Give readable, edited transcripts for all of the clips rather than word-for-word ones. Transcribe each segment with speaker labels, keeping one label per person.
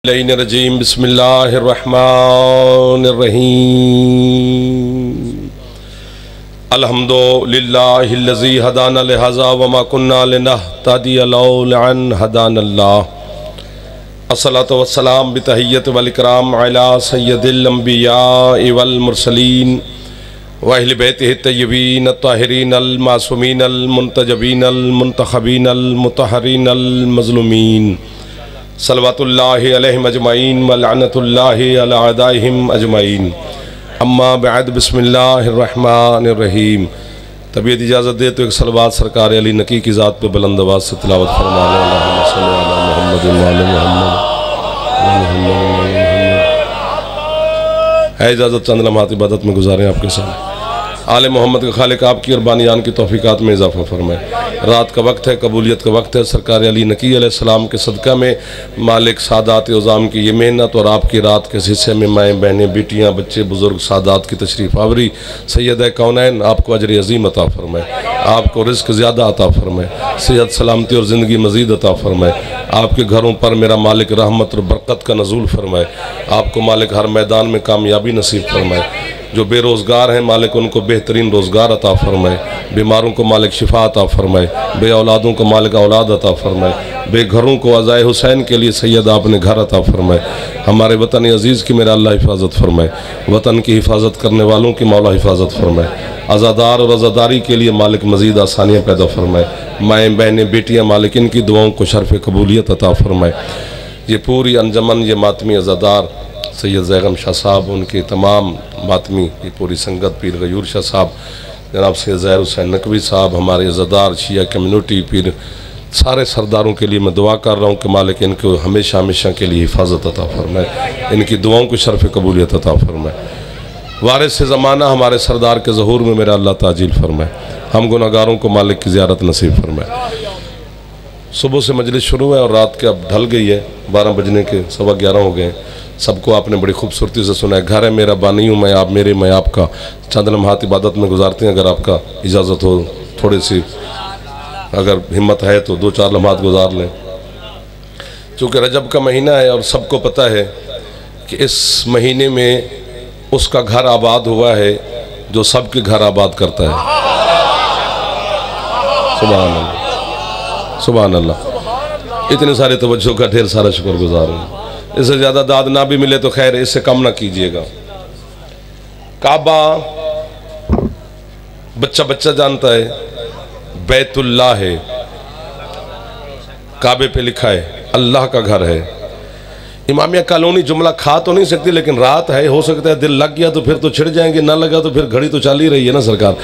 Speaker 1: रजीम बिस्मिल्लाहिर्रहमानिर्रहीम अल्हम्दुलिल्लाहिल्लज़ी हदाना लिहाज़ा वमा कुन्ना लिनहतदिया लौला अन हदानल्लाह अस्सलातु वस्सलाम बितहिय्यति वल इकराम अला सय्यदिल अंबिया वल मुरसलीन व अहलि बैतिहि तय्यबीन अत्ताहिरीन अल मासूमीन अल मुंतजबीन अल मुंतखबीन अल मुतहहरीन अल मज़लूमीन सल्लवातुल्लाहि अलैहिम अजमईन व लअनतुल्लाहि अला अदाइहिम अजमईन अम्मा बअद बिस्मिल्लाहिर्रहमानिर्रहीम। तबीयत इजाज़त दे तो एक सलवात सरकार अली नकी की ज़ात पे बुलंद आवाज़ से तिलावत फरमाने। अल्लाहुम्मा सल्लि अला मुहम्मद व आले मुहम्मद। है इजाज़त चंद लम्हात इबादत में गुजारें आपके साथ। आले मोहम्मद के खालिक आपकी और बानियान की तौफीकात में इजाफ़ा फरमाए। रात का वक्त है, कबूलियत का वक्त है। सरकार अली नकी अलैहिस्सलाम के सदका में मालिक सादात उज़ाम की ये मेहनत और आपकी रात के हिस्से में माएँ बहनें बेटियाँ बच्चे बुज़ुर्ग सादात की तशरीफ़ आवरी सैयद कौनैन आपको अजर अज़ीम अता फरमाए, आपको रिज़्क़ ज़्यादा अता फरमाए, सेहत सलामती और ज़िंदगी मज़ीद अता फरमाए। आपके घरों पर मेरा मालिक रहमत और बरकत का नज़ूल फरमाए। आपको मालिक हर मैदान में कामयाबी नसीब फरमाए। जो बेरोज़गार हैं मालिक उनको बेहतरीन रोज़गार अता फ़रमाए। बीमारों को मालिक शिफा अता फ़रमाए। बे औलादों को मालिक औलाद अता फ़रमाए। बेघरों को अज़ाए हुसैन के लिए सैयद आपने घर अता फ़रमाए। हमारे वतन अज़ीज़ की मेरा अल्लाह हिफाजत फ़रमाए। वतन की हिफाजत करने वालों की मौला हिफाजत फ़रमाए। आज़ादार और आज़ादारी के लिए मालिक मज़ीद आसानियाँ पैदा फ़रमाए। माएँ बहनें बेटियाँ मालिक इनकी दुआओं को शर्फ़ कबूलियत अता फ़रमाए। ये पूरी अंजमन ये मातमी आज़ादार सैयद ज़ैगम शाह साहब उनके तमाम मातमी ये पूरी संगत पीर गयूर शाह साहब जनाब सैयद ज़ाहिर हुसैन नकवी साहब हमारे अज़ादार शिया कम्यूनिटी पीर सारे सरदारों के लिए मैं दुआ कर रहा हूँ कि मालिक इनको हमेशा हमेशा के लिए हिफाजत अता फरमाए, इनकी दुआओं को शर्फ़ कबूलियत अता फरमाए। वारिस ज़माना हमारे सरदार के ज़हूर में मेरा अल्लाह ताजील फरमाए। हम गुनाहगारों को मालिक की ज़ियारत नसीब फरमाए। सुबह से मजलिस शुरू है और रात के अब ढल गई है, 12 बजने के 11:15 हो गए। सबको आपने बड़ी खूबसूरती से सुना है। घर है मेरा बानी हूँ मैं, आप मेरे मैं आपका। चंद लम्हात इबादत में गुजारते हैं। अगर आपका इजाज़त हो थोड़ी सी अगर हिम्मत है तो 2-4 लम्हात गुजार लें। चूँकि रजब का महीना है और सबको पता है कि इस महीने में उसका घर आबाद हुआ है जो सबके घर आबाद करता है। सुभान अल्लाह, सुभान अल्लाह। इतने सारे तवज्जो का ढेर सारा शुक्रगुजार हूँ। इससे ज़्यादा दाद ना भी मिले तो खैर, इससे कम ना कीजिएगा। काबा बच्चा बच्चा जानता है, बैतुल्लाह है, काबे पे लिखा है अल्लाह का घर है। इमामिया कॉलोनी जुमला खा तो नहीं सकती, लेकिन रात है, हो सकता है दिल लग गया तो फिर तो छिड़ जाएंगे, ना लगा तो फिर घड़ी तो चल ही रही है ना सरकार।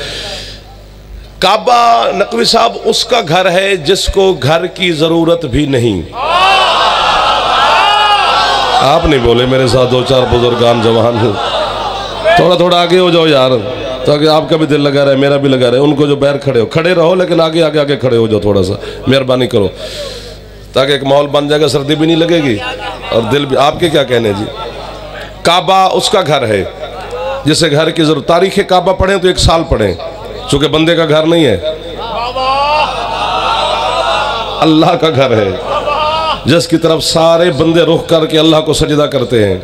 Speaker 1: काबा नकवी साहब उसका घर है जिसको घर की जरूरत भी नहीं। आप नहीं बोले मेरे साथ, 2-4 बुजुर्गान जवान हो, थोड़ा थोड़ा आगे हो जाओ यार, ताकि आपका भी दिल लगा रहे मेरा भी लगा रहे। उनको जो बैर खड़े हो, खड़े रहो लेकिन आगे आगे आगे खड़े हो जाओ, थोड़ा सा मेहरबानी करो, ताकि एक माहौल बन जाएगा, सर्दी भी नहीं लगेगी और दिल भी। आपके क्या कहने जी। काबा उसका घर है जिसे घर की जरूरत। तारीख काबा पढ़ें तो 1 साल पढ़ें, चूंकि बंदे का घर नहीं है, अल्लाह का घर है जिसकी तरफ सारे बंदे रुख करके अल्लाह को सजदा करते हैं।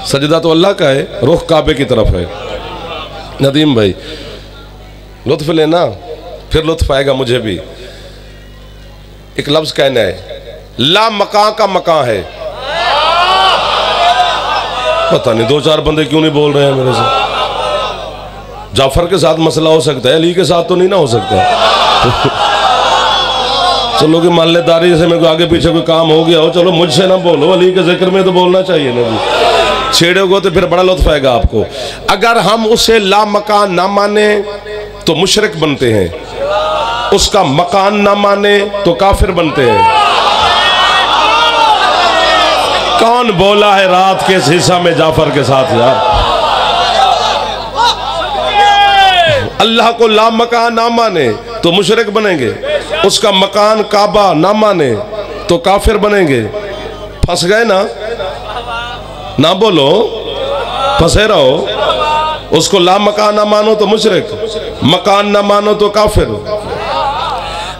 Speaker 1: सजदा तो अल्लाह का है, रुख काबे की तरफ है। नदीम भाई लुत्फ लेना, फिर लुत्फ आएगा मुझे भी। एक लफ्ज कहना है, ला मकां का मकां है। पता नहीं 2-4 बंदे क्यों नहीं बोल रहे हैं मेरे से। जाफर के साथ मसला हो सकता है, अली के साथ तो नहीं ना हो सकता। चलो कि मालेदारी से मेरे को आगे पीछे कोई काम हो गया हो, चलो मुझसे ना बोलो, अली के जिक्र में तो बोलना चाहिए ना जी। छेड़ोगे तो फिर बड़ा लुत्फ आएगा आपको। अगर हम उसे ला मकान ना माने तो मुशरिक बनते हैं, उसका मकान ना माने तो काफिर बनते हैं। कौन बोला है रात के इस हिस्सा में जाफर के साथ यार। अल्लाह को ला मकान ना माने तो मुशरिक बनेंगे, उसका मकान काबा ना माने तो काफिर बनेंगे। फंस गए ना, ना बोलो, फंसे रहो। उसको ला मकान ना मानो तो मुशरिक, मकान ना मानो तो काफिर।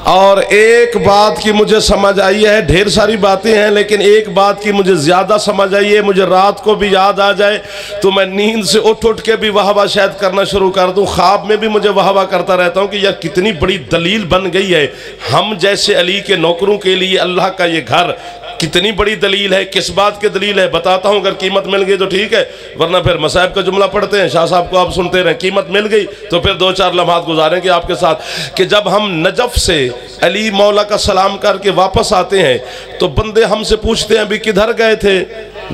Speaker 1: और एक बात की मुझे समझ आई है, ढेर सारी बातें हैं लेकिन एक बात की मुझे ज़्यादा समझ आई है, मुझे रात को भी याद आ जाए तो मैं नींद से उठ के भी वाहवा शायद करना शुरू कर दूं, ख्वाब में भी मुझे वाहवा करता रहता हूं कि यार कितनी बड़ी दलील बन गई है हम जैसे अली के नौकरों के लिए अल्लाह का ये घर, कितनी बड़ी दलील है। किस बात की दलील है बताता हूं, अगर कीमत मिल गई तो ठीक है, वरना फिर मसाइब का जुमला पढ़ते हैं, शाह साहब को आप सुनते रहें। कीमत मिल गई तो फिर 2-4 लम्हात गुजारेंगे आपके साथ कि जब हम नजफ से अली मौला का सलाम करके वापस आते हैं तो बंदे हमसे पूछते हैं भी किधर गए थे,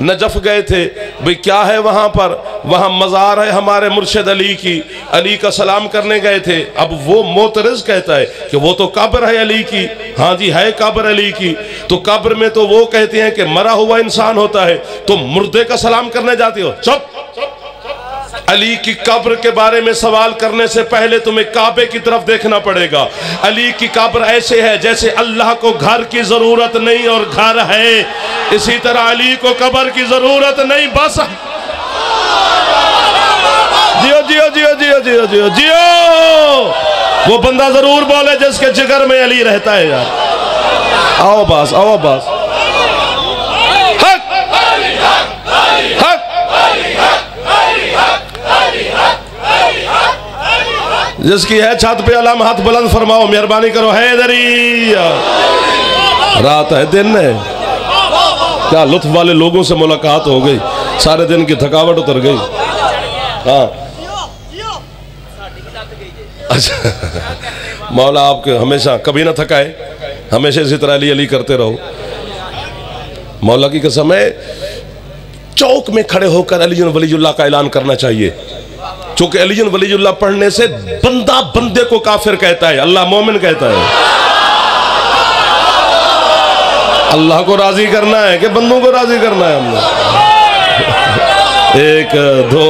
Speaker 1: नजफ गए थे, भाई क्या है वहाँ पर, वहाँ मज़ार है हमारे मुर्शिद अली की, अली का सलाम करने गए थे। अब वो मोतरज़ कहता है कि वो तो कब्र है अली की, हाँ जी है कब्र अली की, तो कब्र में तो वो कहते हैं कि मरा हुआ इंसान होता है, तो मुर्दे का सलाम करने जाते हो। चुप, अली की कब्र के बारे में सवाल करने से पहले तुम्हें काबे की तरफ देखना पड़ेगा। अली की कब्र ऐसे है जैसे अल्लाह को घर की जरूरत नहीं और घर है, इसी तरह अली को कब्र की जरूरत नहीं, बस जियो जियो जियो जियो जियो जियो जियो। वो बंदा जरूर बोले जिसके जिगर में अली रहता है यार। आओ बस, आओ बस। जिसकी है छत पे अलाम हाथ बुलंद फरमाओ, मेहरबानी करो। हैदरी रात है दिन है, क्या लुत्फ वाले लोगों से मुलाकात हो गई, सारे दिन की थकावट उतर गई। हाँ अच्छा मौला आपके हमेशा कभी ना थकाए, हमेशा इसी तरह अली अली करते रहो। मौला की कसम है, चौक में खड़े होकर अली वलीउल्लाह का ऐलान करना चाहिए, चूंकि अली वलीउल्लाह पढ़ने से बंदा बंदे को काफिर कहता है, अल्लाह मोमिन कहता है। अल्लाह को राजी करना है कि बंदों को राजी करना है हमने। एक दो,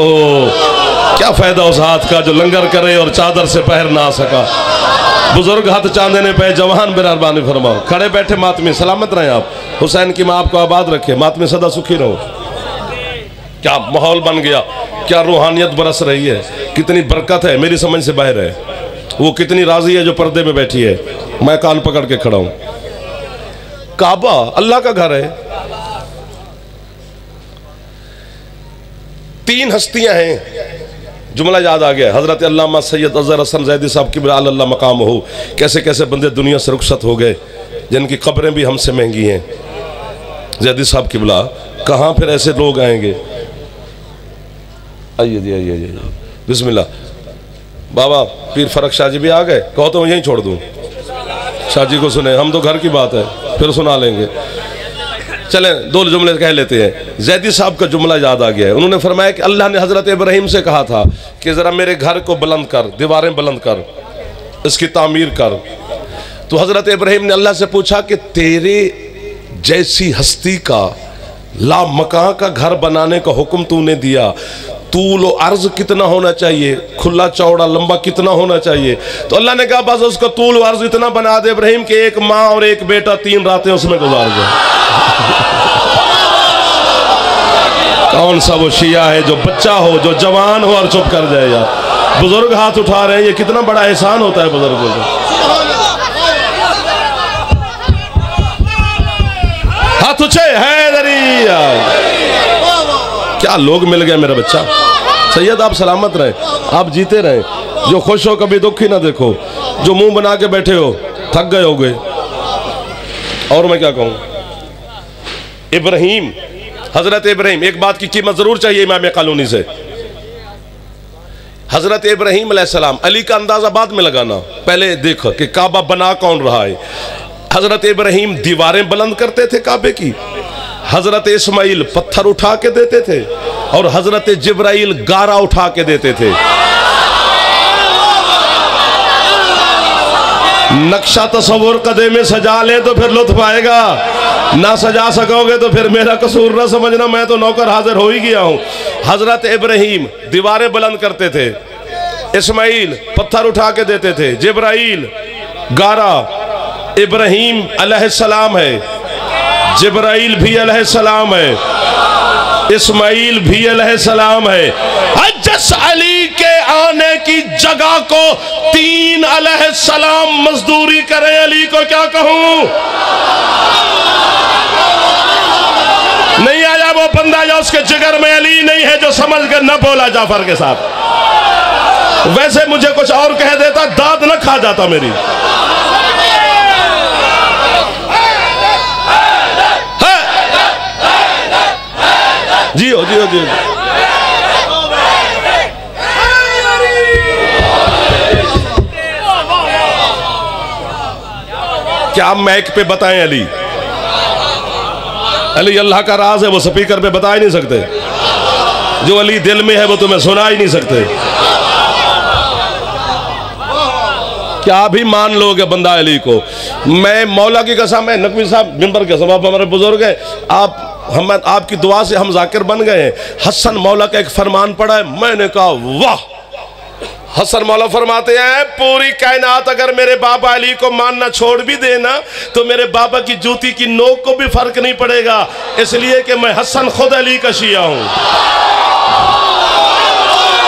Speaker 1: क्या फायदा उस हाथ का जो लंगर करे और चादर से पहर ना आ सका। बुजुर्ग हाथ चांदने पे, जवान मेहरबानी फरमाओ। खड़े बैठे मातमी सलामत रहे आप, हुसैन की माँ आपको आबाद रखे, मातमी सदा सुखी रहो। क्या माहौल बन गया, क्या रूहानियत बरस रही है, कितनी बरकत है, मेरी समझ से बाहर है। वो कितनी राजी है जो पर्दे में बैठी है, मैं कान पकड़ के खड़ा हूं। काबा अल्लाह का घर है। 3 हस्तियां हैं, जुमला याद आ गया, हजरत अल्लामा सैयद अजहर हसन ज़ैदी साहब की अल्लाह मकाम हो। कैसे कैसे बंदे दुनिया से रुखसत हो गए जिनकी कब्रें भी हमसे महंगी हैं। ज़ैदी साहब की बुला, कहाँ फिर ऐसे लोग आएंगे। आइए जी, आइए जी, बिस्मिल्लाह। बाबा पीर फरक शाह जी भी आ गए, कहो तो मैं यहीं छोड़ दूँ, शाह जी को सुने, हम तो घर की बात है फिर सुना लेंगे। चलें 2 जुमले कह लेते हैं। ज़ैदी साहब का जुमला याद आ गया है। उन्होंने फरमाया कि अल्लाह ने हज़रत इब्राहीम से कहा था कि ज़रा मेरे घर को बुलंद कर, दीवारें बुलंद कर, इसकी तामीर कर। तो हज़रत इब्राहीम ने अल्लाह से पूछा कि तेरे जैसी हस्ती का लामकां का घर बनाने का हुक्म तूने दिया, तूल अर्ज कितना होना चाहिए, खुला चौड़ा लंबा कितना होना चाहिए। तो अल्लाह ने कहा बस उसका तूल अर्ज इतना बना दे इब्राहीम के एक माँ और एक बेटा 3 रातें उसमें गुजार गए। कौन सा वो शिया है जो बच्चा हो, जो जवान हो और चुप कर जाए यार। बुजुर्ग हाथ उठा रहे हैं, ये कितना बड़ा एहसान होता है बुजुर्गों का। हाथ उठे हैदरी, क्या लोग मिल गए मेरा बच्चा। सैयद आप सलामत रहे, आप जीते रहे, जो खुश हो कभी दुख ही ना देखो, जो मुंह बना के बैठे हो थक गए होगे। और मैं क्या कहूँ, इब्राहीम, हजरत इब्राहीम, एक बात की कीमत जरूर चाहिए इमाम कालूनी से। हजरत इब्राहीम अलैहिस्सलाम, अली का अंदाजा बाद में लगाना, पहले देखो कि काबा बना कौन रहा है। हजरत इब्राहीम दीवारें बुलंद करते थे काबे की, हजरत इस्माइल पत्थर उठा के देते थे और हजरत जिब्राइल गारा उठा के देते थे। नक्शा तस्वुर कदे में सजा ले तो फिर लुत्फ आएगा, ना सजा सकोगे तो फिर मेरा कसूर ना समझना, मैं तो नौकर हाजिर हो ही गया हूं। हजरत इब्राहीम दीवारें बुलंद करते थे, इस्माइल पत्थर उठा के देते थे, जिब्राइल गारा। इब्राहीम अलैहिस्सलाम है, जिब्राइल भी अलैहिस्सलाम है, इस्माइल भी अलैहिस्सलाम है। जिस अली के आने की जगह को 3 अलैहिस्सलाम मजदूरी करें, अली को क्या कहूं? नहीं आया वो बंदा या उसके जिगर में अली नहीं है जो समझ कर न बोला जाफर के साथ। वैसे मुझे कुछ और कह देता, दाद न खा जाता मेरी। जियो जियो जियो। क्या आप माइक पे बताएं अली? अली अल्लाह का राज है, वो स्पीकर पे बता ही नहीं सकते। जो अली दिल में है वो तुम्हें सुना ही नहीं सकते। क्या भी मान लोगे बंदा अली को? मैं मौला की कसम है, नकवी साहब मिंबर के सब हमारे बुजुर्ग हैं, हम आपकी दुआ से हम जाकिर बन गए हैं। हसन मौला का एक फरमान पड़ा है, मैंने कहा वाह। हसन मौला फरमाते हैं, पूरी कायनात अगर मेरे बाबा अली को मानना छोड़ भी देना तो मेरे बाबा की जूती की नोक को भी फर्क नहीं पड़ेगा, इसलिए कि मैं हसन खुद अली का शिया हूं।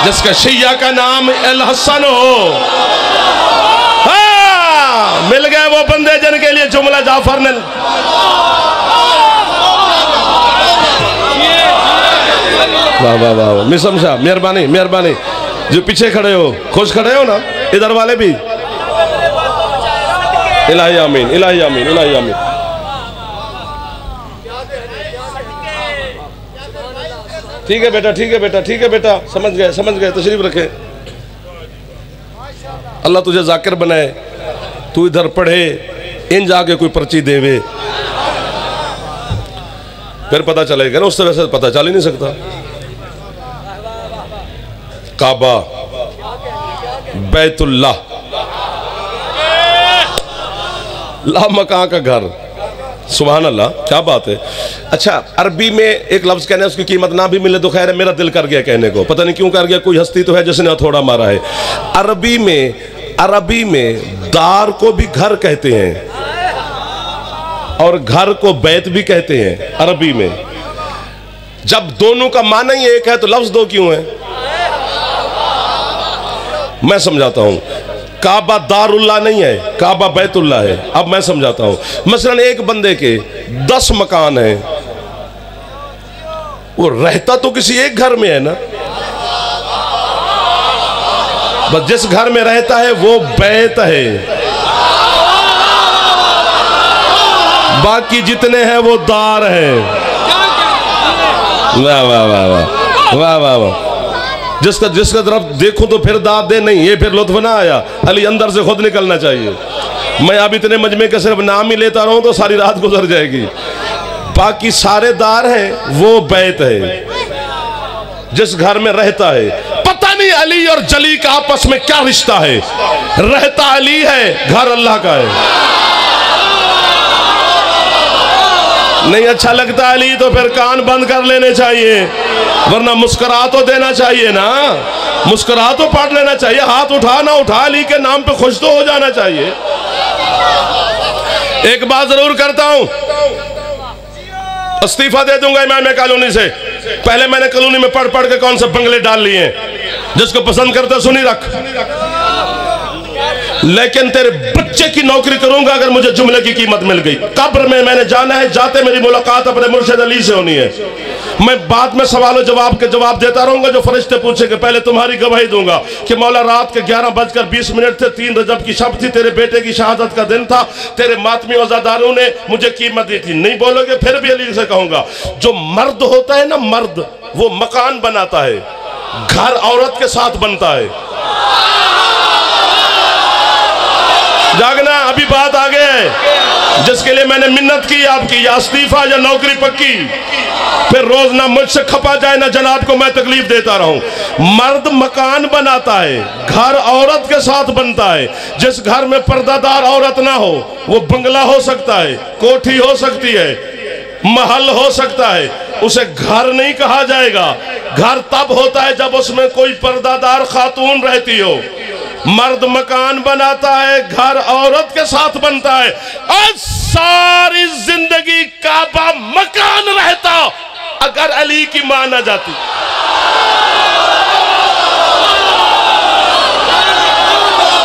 Speaker 1: जिसका शिया का नाम अल हसन हो। हाँ, मिल गए वो बंदे जिनके लिए जुमला जाफर ने। वाह वाह वाह, मिसम साहब मेहरबानी मेहरबानी। जो पीछे खड़े हो, खुश खड़े हो ना, इधर वाले भी। इलाही आमीन इलाही आमीन इलाही आमीन। ठीक है बेटा, ठीक है बेटा, ठीक है बेटा, समझ गए, तशरीफ रखे। अल्लाह तुझे जाकिर बनाए, तू इधर पढ़े, इन जाके कोई पर्ची देवे, फिर पता चलेगा ना। उससे वैसे पता चल ही नहीं सकता। काबा, बैतुल्लाह, ला मकान का घर, सुभान अल्लाह, क्या बात है। अच्छा, अरबी में एक लफ्ज कहने उसकी कीमत ना भी मिले तो खैर है, मेरा दिल कर गया कहने को, पता नहीं क्यों कर गया। कोई हस्ती तो है जिसने हथौड़ा मारा है। अरबी में दार को भी घर कहते हैं और घर को बैत भी कहते हैं अरबी में। जब दोनों का माना ही एक है तो लफ्ज दो क्यों है? मैं समझाता हूं। काबा दारुल्लाह नहीं है, काबा बैतुल्लाह है। अब मैं समझाता हूं। मसलन एक बंदे के 10 मकान हैं, वो रहता तो किसी एक घर में है ना, बस जिस घर में रहता है वो बैत है, बाकी जितने हैं वो दार हैं। वाह वाह वाह वाह वाह वाह वाह। जिसका तरफ देखूं तो फिर दाद दे, नहीं ये फिर लुत्फ ना आया। अली अंदर से खुद निकलना चाहिए। मैं अब इतने मजमे के सिर्फ नाम ही लेता रहूं तो सारी रात गुजर जाएगी। बाकी सारे दार हैं, वो बैत है जिस घर में रहता है। पता नहीं अली और जली का आपस में क्या रिश्ता है। रहता अली है, घर अल्लाह का है। नहीं अच्छा लगता अली तो फिर कान बंद कर लेने चाहिए, वरना मुस्कुरा तो देना चाहिए ना, मुस्कुरा तो पढ़ लेना चाहिए। हाथ उठा ना उठा, अली के नाम पे खुश तो हो जाना चाहिए। एक बात जरूर करता हूं, इस्तीफा दे दूंगा इमाम कॉलोनी से। पहले मैंने कॉलोनी में पढ़ पढ़ के कौन से बंगले डाल लिए, जिसको पसंद करते सुनी रख, लेकिन तेरे बच्चे की नौकरी करूंगा अगर मुझे जुमले की कीमत मिल गई। कब्र में मैंने जाना है, जाते मेरी मुलाकात अपने मुर्शिद अली से होनी है। मैं बाद में सवालों जवाब के जवाब देता रहूंगा जो फरिश्ते पूछेंगे। पहले तुम्हारी गवाही दूंगा कि मौला रात के 11:20 थे, 3 रजब की शब थी, तेरे बेटे की शहादत का दिन था, तेरे मातमी वज़ादारों ने मुझे कीमत दी थी। नहीं बोलोगे फिर भी अली से कहूंगा। जो मर्द होता है ना, मर्द, वो मकान बनाता है, घर औरत के साथ बनता है। जागना, अभी बात आगे है जिसके लिए मैंने मिन्नत की आपकी, या इस्तीफा या नौकरी पक्की। फिर रोज ना मुझसे खपा जाए ना जनाब को मैं तकलीफ देता रहूं। मर्द मकान बनाता है, घर औरत के साथ बनता है। जिस घर में पर्दादार औरत ना हो वो बंगला हो सकता है, कोठी हो सकती है, महल हो सकता है, उसे घर नहीं कहा जाएगा। घर तब होता है जब उसमें कोई पर्दादार खातून रहती हो। मर्द मकान बनाता है, घर औरत के साथ बनता है, और सारी जिंदगी काबा मकान रहता, अगर अली की मां ना जाती।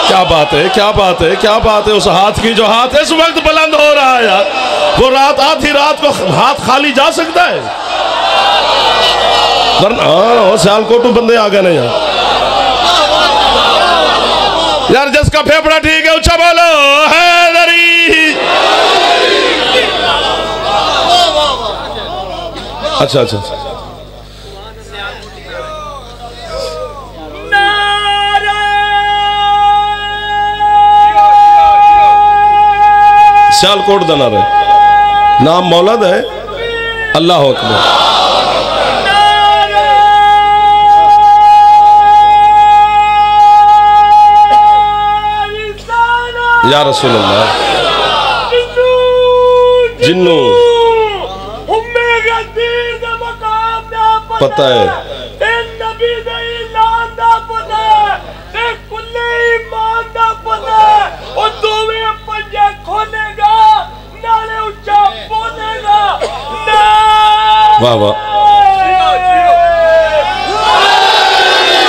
Speaker 1: क्या बात है, क्या बात है, क्या बात है। उस हाथ की जो हाथ इस वक्त बुलंद हो रहा है यार, वो रात आधी रात को हाथ खाली जा सकता है? हाँ, सियालकोटू बंदे आ गए ना यार। यार जिसका फेफड़ा ठीक है ऊंचा बोलो हैदरी। अच्छा अच्छा, सियालकोट का नारा है, नाम मौलद है। अल्लाह अकबर। या रसूल अल्लाह। जिन्नू पता है, वाह वाह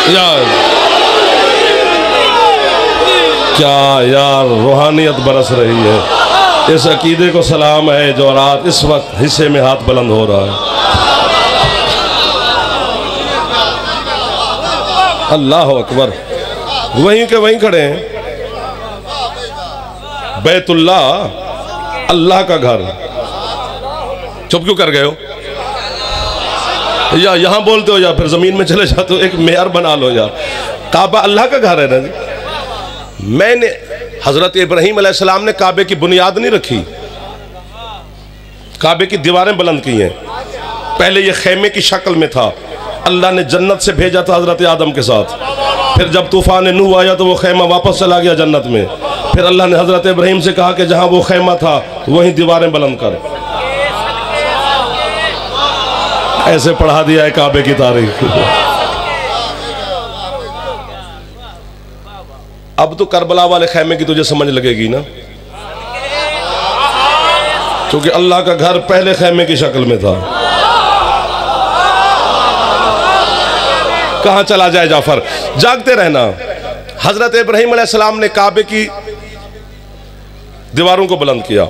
Speaker 1: यार, क्या यार रूहानियत बरस रही है। इस अकीदे को सलाम है जो रात इस वक्त हिस्से में हाथ बुलंद हो रहा है। अल्लाह अकबर। वहीं के वहीं खड़े हैं। बैतुल्लाह अल्लाह का घर। चुप क्यों कर गए हो? या यहां बोलते हो या फिर जमीन में चले जाते हो। एक मेयार बना लो यार। काबा अल्लाह का घर है ना जी। मैंने हजरत इब्राहीम अलैहिस्सलाम ने काबे की बुनियाद नहीं रखी, काबे की दीवारें बुलंद की हैं। पहले ये खेमे की शक्ल में था। अल्लाह ने जन्नत से भेजा था हजरत आदम के साथ। फिर जब तूफान नूह आया तो वो खेमा वापस चला गया जन्नत में। फिर अल्लाह ने हजरत इब्राहीम से कहा कि जहां वो खेमा था वहीं दीवारें बुलंद कर। ऐसे पढ़ा दिया है काबे की तारीख। अब तो करबला वाले खेमे की तुझे समझ लगेगी ना, क्योंकि अल्लाह का घर पहले खेमे की शक्ल में था। कहां चला जाए जाफर, जागते रहना। हजरत इब्राहीम अलैहिस्सलाम ने काबे की दीवारों को बुलंद किया।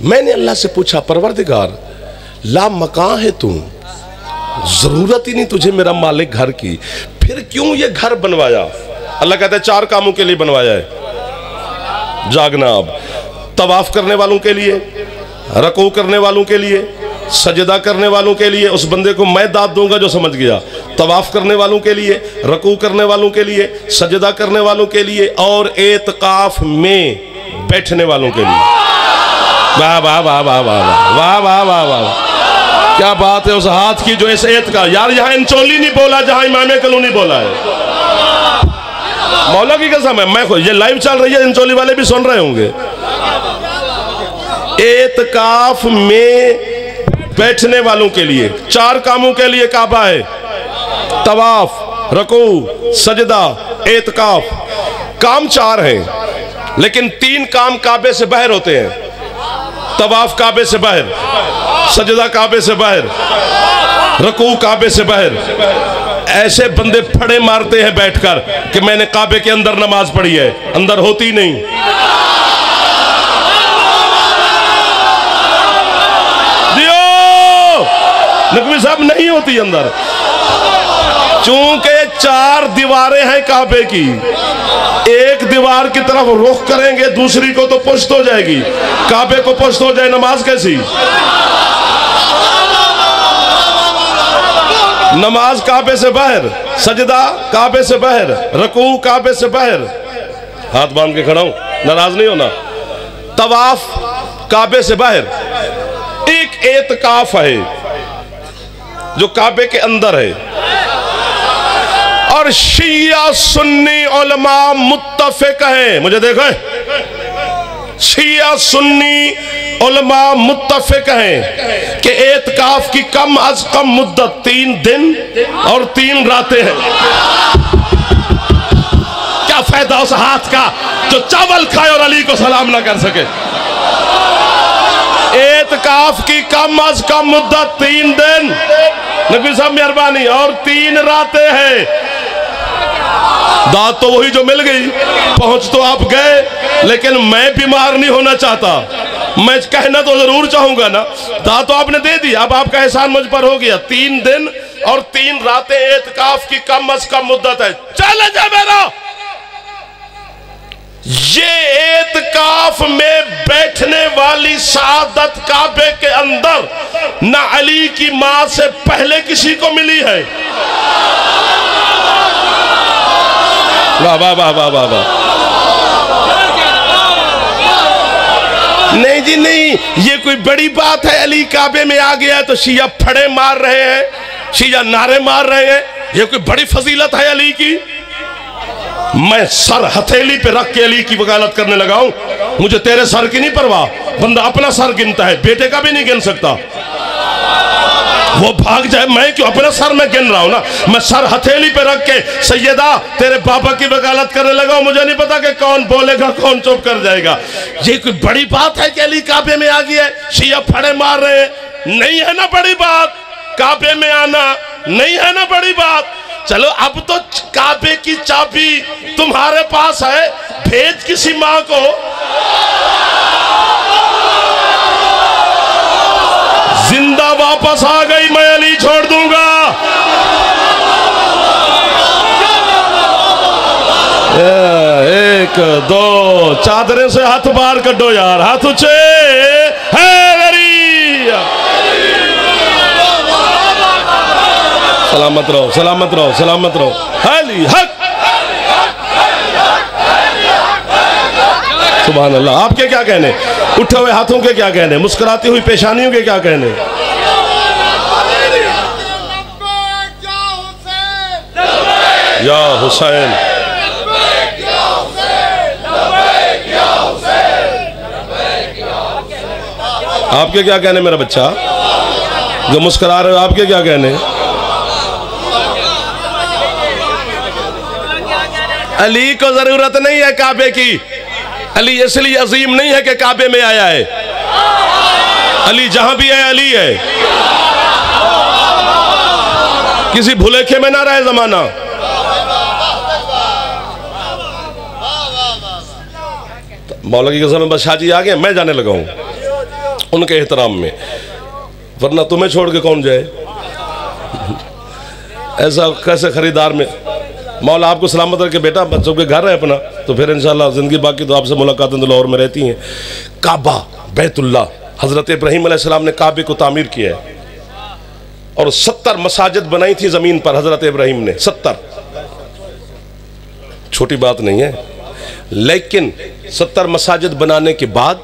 Speaker 1: मैंने अल्लाह से पूछा, परवरदिगार ला मकान है तू, जरूरत ही नहीं तुझे मेरा मालिक घर की, फिर क्यों ये घर बनवाया? अल्लाह कहता है 4 कामों के लिए बनवाया है। जागना अब, तवाफ करने वालों के लिए, रकू करने वालों के लिए, सजदा करने वालों के लिए। उस बंदे को मैं दाद दूंगा जो समझ गया। तवाफ करने वालों के लिए, रकू करने वालों के लिए, सजदा करने वालों के लिए, और एतकाफ में बैठने वालों के लिए। वाह वाह वाह वाह वाह वाह वाह वाह वाह, क्या बात है। उस हाथ की जो इस एत का यार, यहां इंचोली नहीं बोला जहां इमाम कलूनी बोला है। मौला की कसम है, मैं ये लाइव चल रही है, इंचोली वाले भी सुन रहे होंगे। एतकाफ में बैठने वालों के लिए 4 कामों के लिए काबा है। तवाफ, रकू, सजदा, एतकाफ। काम 4 हैं, लेकिन 3 काम काबे से बाहर होते हैं। तवाफ काबे से बाहर, सजदा काबे से बाहर, रकू काबे से बाहर। ऐसे बंदे फड़े मारते हैं बैठकर कि मैंने काबे के अंदर नमाज पढ़ी है, अंदर होती नहीं। नकवी साहब नहीं होती अंदर, चूंकि 4 दीवारें हैं काबे की। एक दीवार की तरफ रुख करेंगे, दूसरी को तो पुश्त हो जाएगी। काबे को पुश्त हो जाए, नमाज कैसी? नमाज काबे से बाहर, सजदा काबे से बाहर, रकू काबे से बाहर। हाथ बांध के खड़ा हूं, नाराज नहीं होना। तवाफ काबे से बाहर। एक एतकाफ है जो काबे के अंदर है। और शिया सुन्नी उलमा मुत्तफिक है, मुझे देखो, शिया सुन्नी उलमा मुत्तफिक हैं कि एतकाफ की कम अज कम मुद्दत 3 दिन और 3 रातें हैं। क्या फायदा उस हाथ का जो चावल खाए और अली को सलाम ना कर सके। एतकाफ की कम अज कम मुद्दत 3 दिन, नबी साहब मेहरबानी, और 3 रातें हैं। दात तो वही जो मिल गई, पहुंच तो आप गए, लेकिन मैं बीमार नहीं होना चाहता। मैं कहना तो जरूर चाहूंगा ना, दात तो आपने दे दी, अब आपका एहसान मुझ पर हो गया। 3 दिन और 3 रातें एतकाफ की कम अज कम मुद्दत है। चले जा मेरा, ये एतकाफ में बैठने वाली सादत काबे के अंदर न अली की मां से पहले किसी को मिली है। वाह वाह वाह वाह वाह वाह। नहीं जी नहीं, ये कोई बड़ी बात है? अली काबे में आ गया है तो शिया फड़े मार रहे हैं, शिया नारे मार रहे हैं, ये कोई बड़ी फजीलत है अली की? मैं सर हथेली पे रख के अली की वकालत करने लगा हूं। मुझे तेरे सर की नहीं परवाह, बंदा अपना सर गिनता है, बेटे का भी नहीं गिन सकता। वो भाग जाए, मैं क्यों अपना सर में गिन रहा हूं ना। मैं सर हथेली पे रख के सैयदा तेरे बाबा की वकालत करने लगा हूं। मुझे नहीं पता कि कौन बोलेगा कौन चुप कर जाएगा। ये कोई बड़ी बात है कि अली काबे में आ गया है, शिया फड़े मार रहे हैं? नहीं है ना बड़ी बात, काबे में आना नहीं है ना बड़ी बात। चलो अब तो काबे की चाबी तुम्हारे पास है, भेज किसी मां को। जिंदा वापस आ गई, मैं अली छोड़ दूंगा। 1 2 चादरें से हाथ बाहर कड्डो यार, हाथ ऊंचे है मेरी। सलामत रहो, सलामत रहो, सलामत रहो। अली हक, सुभान अल्लाह। आपके क्या कहने, उठे हुए हाथों के क्या कहने, मुस्कुराती हुई पेशानियों के क्या कहने? या हुसैन, आपके क्या कहने मेरा बच्चा जो मुस्कुरा रहे हो, आपके क्या कहने? अली को जरूरत नहीं है काबे की। अली इसलिए अजीम नहीं है कि काबे में आया है। अली जहां भी है अली है। किसी भुलेखे में ना रहे जमाना। मौला की कसम बस शाहजी आ गए, मैं जाने लगा हूं उनके एहतराम में, वरना तुम्हें छोड़ के कौन जाए। ऐसा कैसे खरीदार में। मौला आपको सलामत रखे बेटा, बच्चों के घर है अपना, तो फिर इंशाल्लाह जिंदगी बाकी तो आपसे मुलाकातें तो लाहौर में रहती हैं। काबा बैतुल्लाह, हज़रत इब्राहीम अलैहिस्सलाम ने काबे को तामीर किया है और 70 मसाजिद बनाई थी ज़मीन पर हज़रत इब्राहीम ने। 70 छोटी बात नहीं है, लेकिन 70 मसाजिद बनाने के बाद,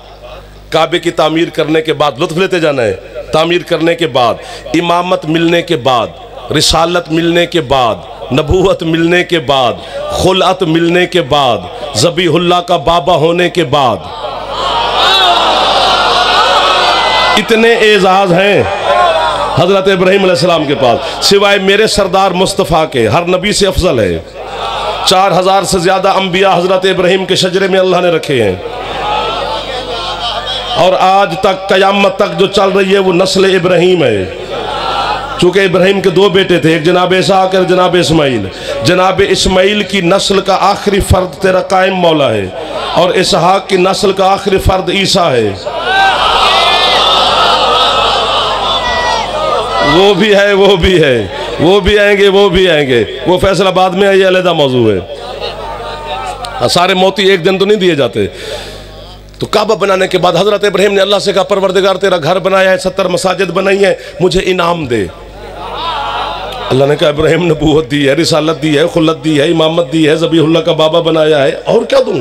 Speaker 1: काबे की तामीर करने के बाद, लुत्फ लेते जाना है, तामीर करने के बाद, इमामत मिलने के बाद, रिसालत मिलने के बाद, नबूवत मिलने के बाद, खुलात मिलने के बाद, ज़बीहुल्लाह का बाबा होने के बाद, इतने एजाज हैं हज़रत इब्राहीम अलैहिस्सलाम के पास। सिवाय मेरे सरदार मुस्तफ़ा के हर नबी से अफजल है। 4000 से ज़्यादा अंबिया हज़रत इब्राहीम के शजरे में अल्लाह ने रखे हैं, और आज तक क़यामत तक जो चल रही है वो नस्ल इब्राहीम है। चूँकि इब्राहीम के 2 बेटे थे, एक जनाब इसहाक और जनाब इस्माइल। जनाब इस्माइल की नस्ल का आखिरी फ़र्द तेरा कायम मौला है, और इसहाक की नस्ल का आखिरी फ़र्द ईसा है। वो भी है, वो भी है, वो भी आएंगे, वो भी आएंगे। वो फैसला बाद में है, ये अलग मौजू है। सारे मोती एक दिन तो नहीं दिए जाते। तो काबा बनाने के बाद हज़रत इब्राहीम ने अल्लाह से कहा, परवरदिगार तेरा घर बनाया है, 70 मसाजिद बनाई है, मुझे इनाम दे। अल्लाह ने कहा, इब्राहीम ने नबूवत दी है, रिसालत दी है, खुल्लत दी है, इमामत दी है, ज़बीहुल्लाह का बाबा बनाया है, और क्या दूँ?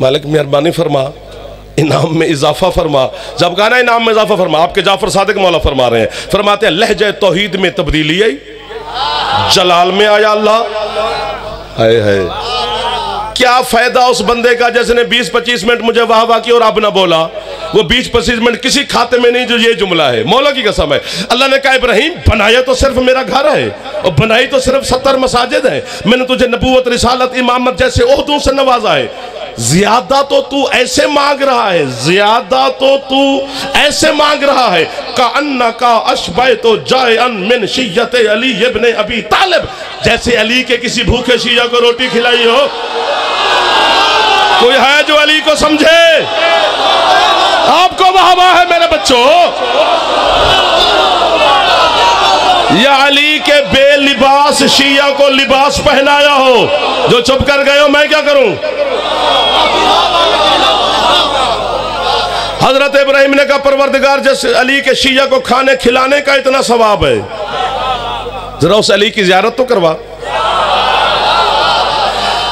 Speaker 1: मालिक मेहरबानी फरमा, इनाम में इजाफा फरमा। जब कहा ना इनाम में इजाफा फरमा, आपके जाफर सादिक मौला फरमा रहे हैं, फरमाते हैं लहजे तौहीद में तब्दीली आई, जलाल में आया अल्लाह। हाय हाय, क्या फायदा उस बंदे का जिसने 20-25 मिनट मुझे वाह वाह की और अब ना बोला। वो 20-25 मिनट किसी खाते में नहीं जो ये जुमला है। मौला की कसम है, अल्लाह ने कहा इब्राहीम बनाया तो सिर्फ मेरा घर है, और बनाई तो सिर्फ 70 मसाजिद है। मैंने तुझे नबूवत, रिसालत, इमामत जैसे ओहदों से नवाजा है। ज्यादा तो तू ऐसे मांग रहा है, ज्यादा तो तू ऐसे मांग रहा है का अन्ना का अशबे तो जाए अन मिन शिय्यत अली इब्न अबी तालिब, जैसे अली के किसी भूखे शिया को रोटी खिलाई हो। कोई है जो अली को समझे? आपको वाह है मेरे बच्चों। या अली के बेलिबास शिया को लिबास पहनाया हो। जो चुप कर गए हो मैं क्या करूं? हजरत इब्राहिम ने कहा परवरदिगार जैसे अली के शिया को खाने खिलाने का इतना सवाब है, जरा उस अली की ज़ियारत तो करवा।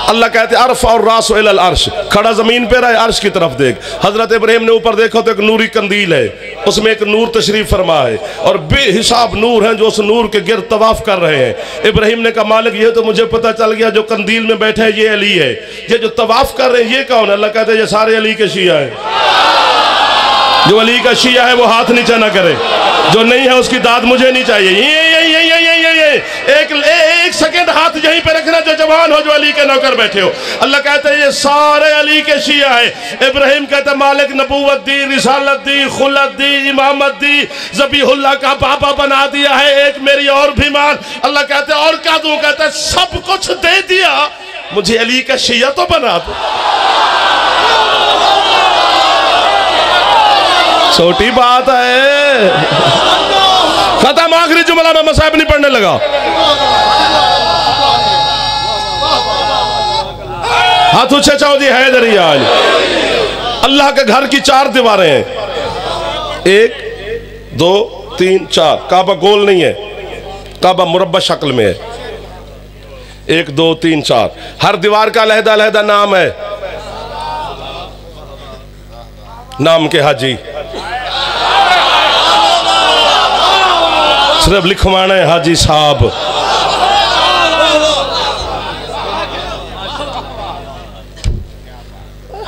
Speaker 1: अल्लाह कहते अर्फ और रास इलल अर्श, खड़ा जमीन पे रहे, अर्श की तरफ देख। हजरत इब्राहिम ने ऊपर देखो तो एक नूरी कंदील है, उसमें एक नूर तशरीफ फरमा है और बेहिसाब नूर हैं जो उस नूर के गिर्द तवाफ कर रहे हैं। इब्राहिम ने कहा मालिक ये तो मुझे पता चल गया, जो कंदील में बैठे हैं ये अली है, ये जो तवाफ कर रहे हैं ये कौन है? अल्लाह कहते हैं ये सारे अली के शिया है। जो अली का शिया है वो हाथ नीचा ना करे, जो नहीं है उसकी दाद मुझे नहीं चाहिए। एक सेकंड हाथ यहीं पे रखना जो जवान हो, जो अली के नौकर बैठे हो। अल्लाह कहते हैं ये सारे अली के शिया है। इब्राहिम कहते मालिक नबूवत दी, रिसालत दी, खुलत दी, इमामत दी, ज़बीहुल्लाह का बाबा बना दिया है, एक मेरी और भी मान। अल्लाह कहते और क्या दूं? कहते है सब कुछ दे दिया, मुझे अली का शिया तो बना दो। छोटी बात है। खत्म, आखिरी जुमला में मसाइब नहीं पढ़ने लगा। हाथ ऊंचे चाहो जी हैदरी। आज अल्लाह के घर की 4 दीवारें हैं, 1 2 3 4। काबा गोल नहीं है, काबा मुरब्बा शक्ल में है। 1 2 3 4। हर दीवार का अलहदा अलहदा नाम है, नाम के हाजी सिर्फ लिखवाना है हाजी साहब।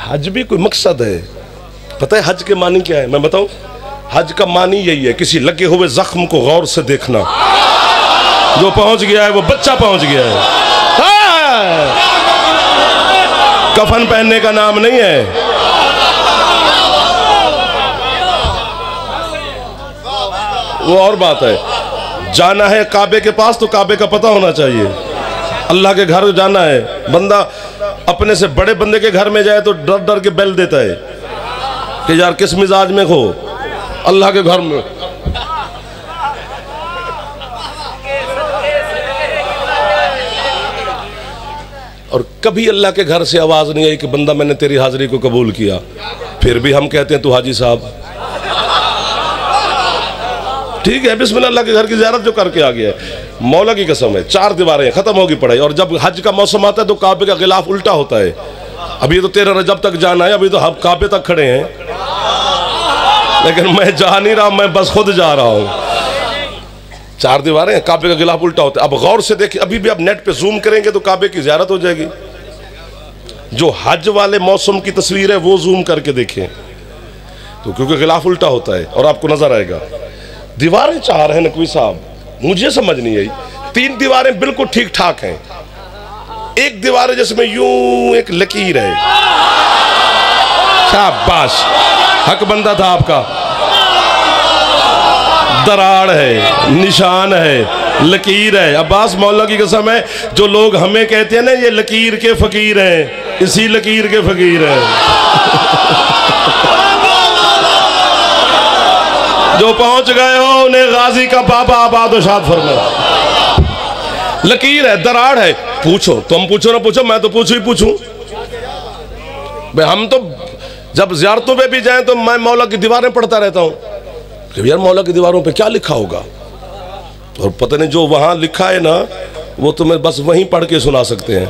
Speaker 1: हज भी कोई मकसद है। पता है हज के मानी क्या है? मैं बताऊं, हज का मानी यही है किसी लगे हुए जख्म को गौर से देखना। जो पहुंच गया है वो बच्चा पहुंच गया है। कफन पहनने का नाम नहीं है। वो और बात है। जाना है काबे के पास तो काबे का पता होना चाहिए। अल्लाह के घर जाना है, बंदा अपने से बड़े बंदे के घर में जाए तो डर डर के बैल देता है कि यार किस मिजाज में हो। अल्लाह के घर में और कभी अल्लाह के घर से आवाज नहीं आई कि बंदा मैंने तेरी हाजिरी को कबूल किया। फिर भी हम कहते हैं तू हाजी साहब। ठीक है, बिस्मिल्लाह, अल्लाह के घर की ज़ियारत जो करके आ गया है। मौला की कसम है 4 दीवारें, खत्म होगी पढ़ाई। और जब हज का मौसम आता है तो काबे का गिलाफ उल्टा होता है। अभी तो 13 रजब तक जाना है, अभी तो हम काबे तक खड़े हैं, लेकिन मैं जा नहीं रहा, मैं बस खुद जा रहा हूँ। 4 दीवारें, काबे का गिलाफ उल्टा होता है। अब गौर से देखिए, अभी भी आप नेट पे जूम करेंगे तो काबे की ज़ियारत हो जाएगी। जो हज वाले मौसम की तस्वीर है वो जूम करके देखें तो, क्योंकि गिलाफ उल्टा होता है और आपको नजर आएगा। दीवारें 4 हैं नकवी साहब, मुझे समझ नहीं आई। 3 दीवारें बिल्कुल ठीक ठाक हैं, एक दीवार है जिसमें यूं एक लकीर है। शाबाश, हक बंदा था आपका। दराड़ है, निशान है, लकीर है। अब्बास मौला की कसम है, जो लोग हमें कहते हैं ना ये लकीर के फकीर हैं, इसी लकीर के फकीर हैं। जो पहुंच गए हो उन्हें गाजी का बाबा आबाद शाद फरमा। लकीर है, दराड़ है। पूछो, तुम पूछो ना पूछो, मैं तो पूछू ही पूछूं भाई। हम तो जब ज़ियारतों पे भी जाएं तो मैं मौला की दीवारें पढ़ता रहता हूं कि यार मौला की दीवारों पे क्या लिखा होगा। और पता नहीं जो वहां लिखा है ना वो तुम्हें बस वहीं पढ़ के सुना सकते हैं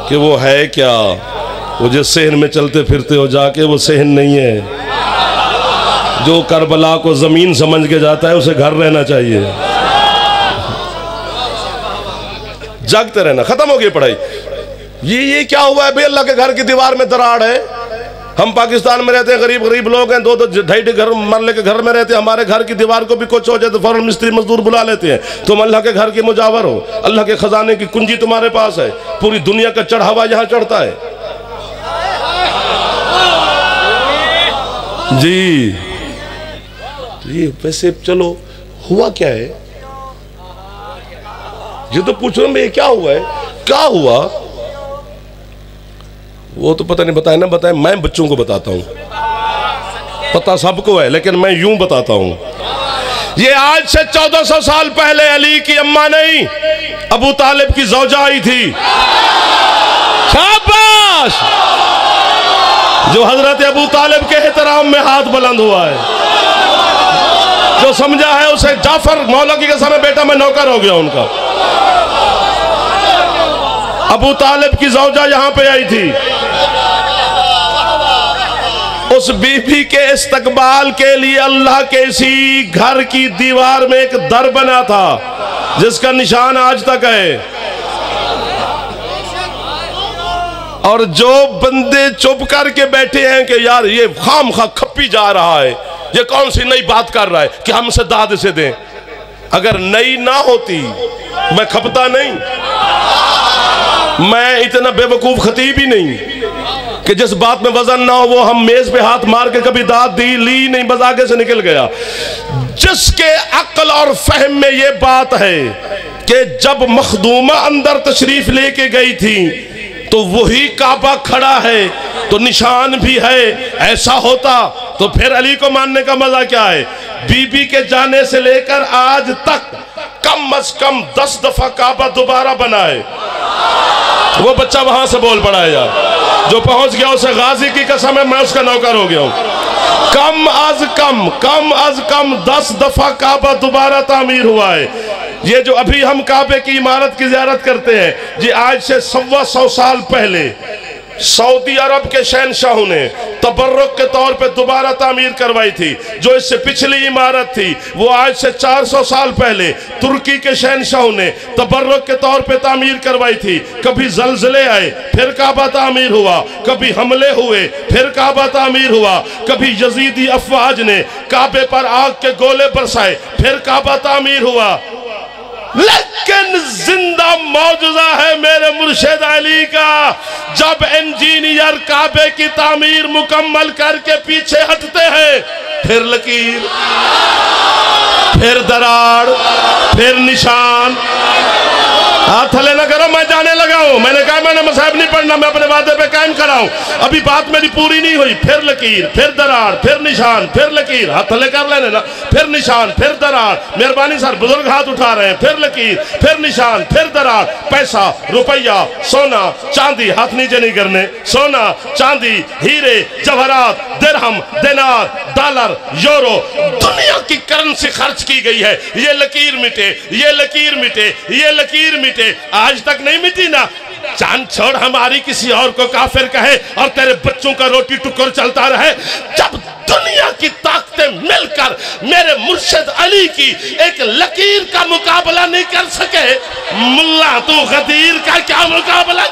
Speaker 1: कि वो है क्या। वो जो सहन में चलते फिरते हो जाके, वो सहन नहीं है। जो करबला को जमीन समझ के जाता है उसे घर रहना चाहिए। जागते रहना। खत्म हो गई पढ़ाई। ये क्या हुआ है भाई? अल्लाह के घर की दीवार में दराड़ है, हम पाकिस्तान में रहते हैं, गरीब गरीब लोग हैं, दो दो ढाई ढाई घर मरले के घर में रहते हैं। हमारे घर की दीवार को भी कुछ हो जाए तो फौरन मिस्त्री मजदूर बुला लेते हैं। तुम अल्लाह के घर के मुजावर हो, अल्लाह के खजाने की कुंजी तुम्हारे पास है, पूरी दुनिया का चढ़ावा यहाँ चढ़ता है। जी वैसे चलो हुआ क्या है, ये तो पूछ रहा हूं मैं, क्या हुआ है, क्या हुआ वो तो पता नहीं, बताए ना बताए, मैं बच्चों को बताता हूं, पता सबको है लेकिन मैं यूं बताता हूं। ये आज से 1400 साल पहले अली की अम्मा नहीं, अबू तालिब की ज़ौजा आई थी। शाबाश, जो हजरत अबू तालिब के एहतराम में हाथ बुलंद हुआ है, जो समझा है उसे जाफर मौला की कसम है बेटा मैं नौकर हो गया उनका। अबू तालिब की ज़ौजा यहां पे आई थी। उस बीबी के इस्तकबाल के लिए अल्लाह के इसी घर की दीवार में एक दर बना था जिसका निशान आज तक है। और जो बंदे चुप करके बैठे हैं कि यार ये खामखा खप्पी जा रहा है, ये कौन सी नई बात कर रहा है कि हमसे दाद से दें, अगर नई ना होती मैं खपता नहीं, मैं इतना बेवकूफ खतीब ही नहीं कि जिस बात में वजन ना हो वो हम मेज पे हाथ मार के कभी दाद दी ली नहीं, बस आगे से निकल गया। जिसके अक्ल और फहम में ये बात है कि जब मखदूमा अंदर तशरीफ लेके गई थी तो वही काबा खड़ा है तो निशान भी है, ऐसा होता तो फिर अली को मानने का मजा क्या है। बीबी के जाने से लेकर आज तक कम अज कम 10 दफा काबा दोबारा बना है। वो बच्चा वहां से बोल पड़ा है यार, जो पहुंच गया उसे गाजी की कसम है मैं उसका नौकर हो गया हूं। कम अज कम 10 दफा काबा दोबारा तामीर हुआ है। ये जो अभी हम काबे की इमारत की ज़ियारत करते हैं, जी आज से 125 साल पहले सऊदी अरब के शहनशाह ने तबर्रुक के तौर पे दोबारा तामीर करवाई थी। जो इससे पिछली इमारत थी वो आज से 400 साल पहले तुर्की के शहनशाह ने तबर्रुक के तौर पे तामीर करवाई थी। कभी जलजले आए फिर काबा तामीर हुआ, कभी हमले हुए फिर काबा तामीर हुआ, कभी यजीदी अफवाज ने काबे पर आग के गोले बरसाए फिर काबा तामीर हुआ। लेकिन जिंदा मौजूदा है मेरे मुर्शिद अली का, जब इंजीनियर काबे की तामीर मुकम्मल करके पीछे हटते हैं फिर लकीर, फिर दरार, फिर निशान। हाथ थले ना करो, मैं जाने लगा हूं। मैंने कहा मैंने मसाहब नहीं पढ़ना, मैं अपने वादे पे कायम खड़ा हूं, अभी बात मेरी पूरी नहीं हुई। फिर लकीर, फिर दरार, फिर निशान, फिर लकीर। हाथ थले कर लेने ना, फिर निशान, फिर दरार। मेहरबानी सर, बुजुर्ग हाथ उठा रहे हैं। फिर लकीर, फिर निशान, फिर दरार। पैसा, रुपया, सोना चांदी, हाथ नीचे नहीं करने। सोना चांदी, हीरे जवाहरात, दिरहम, दिनार, डॉलर, यूरो, दुनिया की करेंसी खर्च की गई है। ये लकीर मिटे, ये लकीर मिटे, ये लकीर मिटे, आज तक नहीं मिटी ना। चांद छोड़ हमारी किसी और को काफिर कहे और तेरे बच्चों का रोटी टुकड़ चलता रहे। जब दुनिया की ताकतें मिलकर मेरे मुर्शिद अली की एक लकीर का मुकाबला नहीं कर सके, मुल्ला तो गदीर का क्या मुकाबला।